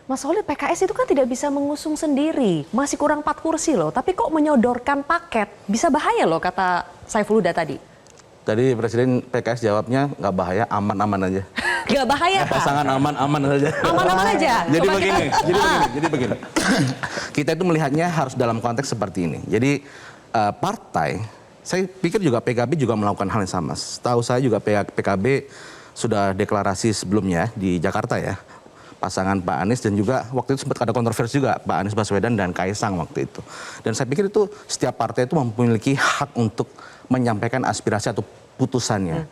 Mas Solid, PKS itu kan tidak bisa mengusung sendiri, masih kurang 4 kursi loh, tapi kok menyodorkan paket, bisa bahaya loh kata Saiful Huda tadi. Tadi Presiden PKS jawabnya nggak bahaya, aman-aman aja. Nggak bahaya kan? Pasangan aman-aman saja. Aman-aman aja. Jadi begini. Kita itu melihatnya harus dalam konteks seperti ini. Jadi partai, saya pikir juga PKB juga melakukan hal yang sama. Tahu saya juga PKB sudah deklarasi sebelumnya di Jakarta ya. Pasangan Pak Anies dan juga waktu itu sempat ada kontroversi juga Pak Anies Baswedan dan Kaisang waktu itu. Dan saya pikir itu setiap partai itu memiliki hak untuk menyampaikan aspirasi atau putusannya.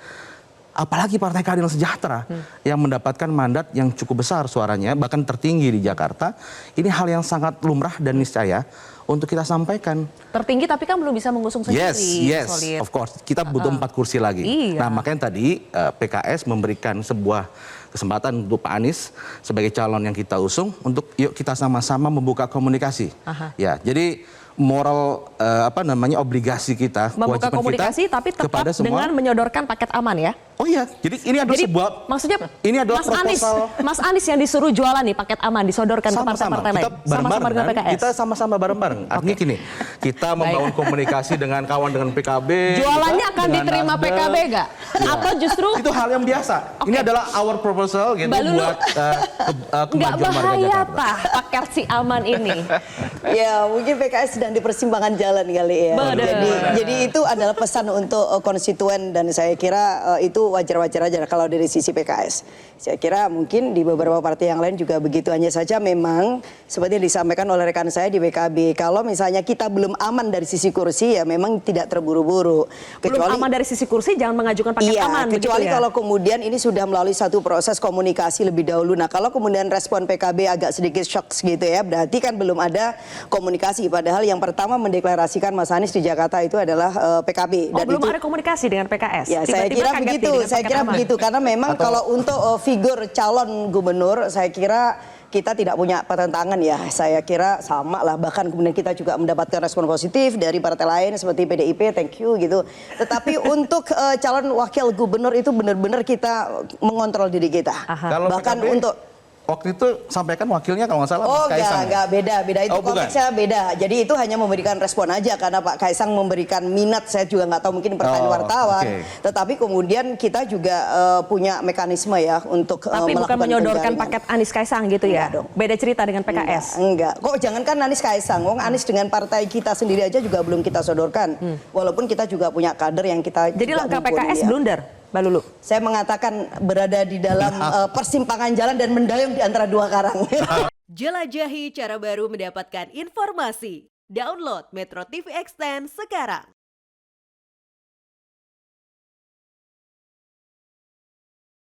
Apalagi Partai Keadilan Sejahtera yang mendapatkan mandat yang cukup besar suaranya, bahkan tertinggi di Jakarta. Ini hal yang sangat lumrah dan niscaya untuk kita sampaikan. Tertinggi tapi kan belum bisa mengusung sendiri. Yes, Solid. of course. Kita butuh 4 kursi lagi. Iya. Nah makanya tadi PKS memberikan sebuah kesempatan untuk Pak Anies sebagai calon yang kita usung untuk yuk kita sama-sama membuka komunikasi. Ya, jadi moral obligasi kita, membuka komunikasi kita tapi tetap kepada semua, dengan menyodorkan paket aman ya. Oh iya, jadi ini adalah sebuah maksudnya ini adalah Mas Anies yang disuruh jualan nih paket aman disodorkan ke partai-partai lain. Sama-sama dengan PKS. Kita sama-sama bareng-bareng. Artinya gini, kita membangun komunikasi dengan kawan dengan PKB. Jualannya akan diterima PKB nggak? Atau justru itu hal yang biasa. Ini adalah our proposal gitu buat kemajuan warga bahaya Jakarta. Pak paket si aman ini. Ya mungkin PKS sedang di persimpangan jalan kali ya. Jadi itu adalah pesan untuk konstituen dan saya kira itu wajar-wajar aja kalau dari sisi PKS. Saya kira mungkin di beberapa partai yang lain juga begitu. Hanya saja memang seperti yang disampaikan oleh rekan saya di PKB, kalau misalnya kita belum aman dari sisi kursi ya memang tidak terburu-buru. Belum aman dari sisi kursi jangan mengajukan paket aman. Kecuali ya? kalau kemudian ini sudah melalui satu proses komunikasi lebih dahulu. Nah kalau kemudian respon PKB agak sedikit shock gitu ya, berarti kan belum ada komunikasi. Padahal yang pertama mendeklarasikan Mas Anies di Jakarta itu adalah PKB. Dan belum ada komunikasi dengan PKS? Ya saya kira begitu, karena memang kalau untuk figur calon gubernur saya kira kita tidak punya pertentangan ya, saya kira sama lah, bahkan kemudian kita juga mendapatkan respon positif dari partai lain seperti PDIP, thank you gitu. Tetapi untuk calon wakil gubernur itu benar-benar kita mengontrol diri kita. Bahkan PKB, untuk waktu itu sampaikan wakilnya kalau nggak salah Mas Kaisang. enggak, beda itu konteksnya beda. Jadi itu hanya memberikan respon aja karena Pak Kaisang memberikan minat, saya juga nggak tahu mungkin pertanyaan wartawan. Tetapi kemudian kita juga punya mekanisme ya untuk tapi bukan menyodorkan paket Anies Kaisang gitu ya. Dong. Beda cerita dengan PKS. Enggak. Kok jangankan Anies Kaisang, Anies dengan partai kita sendiri aja juga belum kita sodorkan. Walaupun kita juga punya kader yang kita. Jadi langkah PKS blunder, Mbak Lulu. Saya mengatakan berada di dalam persimpangan jalan dan mendayung di antara dua karang. Jelajahi cara baru mendapatkan informasi. Download Metro TV Extend sekarang.